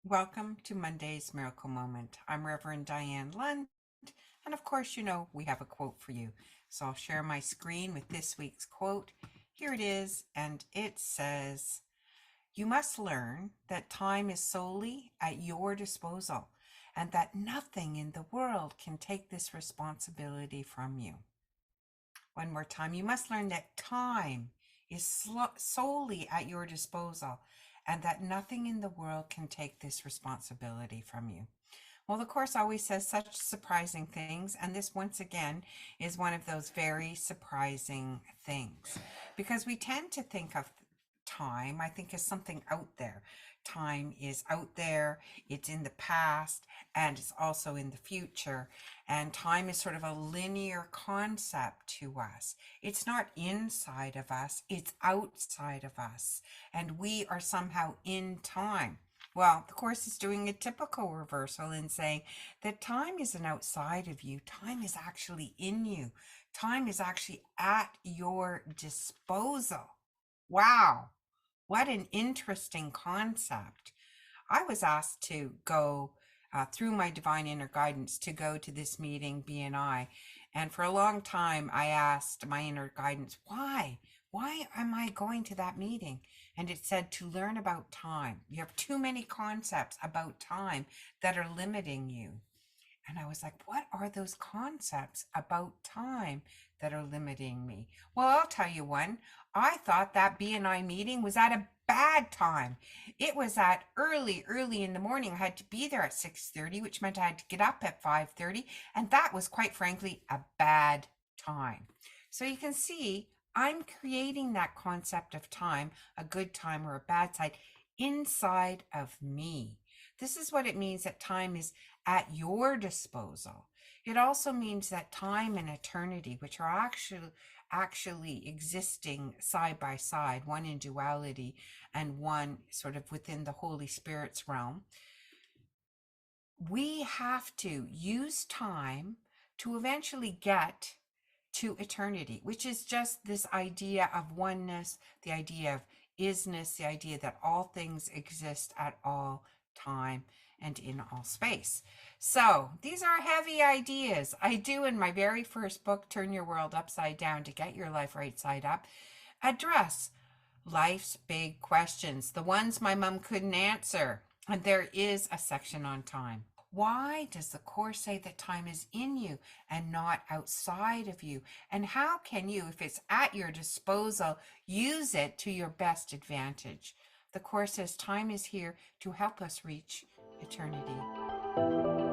Welcome to Monday's Miracle Moment. I'm Reverend Diane Lund, and of course, we have a quote for you. So I'll share my screen with this week's quote. Here it is, and it says, "You must learn that time is solely at your disposal, and that nothing in the world can take this responsibility from you." One more time. You must learn that time is solely at your disposal, and that nothing in the world can take this responsibility from you. Well, the Course always says such surprising things, and this once again is one of those very surprising things, because we tend to think of time, I think, as something out there. Time is out there, it's in the past, and it's also in the future. And time is sort of a linear concept to us. It's not inside of us, it's outside of us. And we are somehow in time. Well, the Course is doing a typical reversal in saying that time isn't outside of you. Time is actually in you. Time is actually at your disposal. Wow, what an interesting concept. I was asked to go through my divine inner guidance to go to this meeting, BNI. And for a long time, I asked my inner guidance, why? Why am I going to that meeting? And it said to learn about time. You have too many concepts about time that are limiting you. And I was like, what are those concepts about time that are limiting me? Well, I'll tell you one. I thought that BNI meeting was at a bad time. It was at early in the morning. I had to be there at 6:30, which meant I had to get up at 5:30. And that was, quite frankly, a bad time. So you can see I'm creating that concept of time, a good time or a bad side, inside of me. This is what it means that time is at your disposal. It also means that time and eternity, which are actually existing side by side, one in duality and one sort of within the Holy Spirit's realm, we have to use time to eventually get to eternity, which is just this idea of oneness, the idea of isness, the idea that all things exist at all time and in all space. So these are heavy ideas. I do, in my very first book, Turn Your World Upside Down to Get Your Life Right Side Up, address life's big questions, the ones my mom couldn't answer. And there is a section on time. Why does the Course say that time is in you and not outside of you? And how can you, if it's at your disposal, use it to your best advantage? The Course says time is here to help us reach eternity.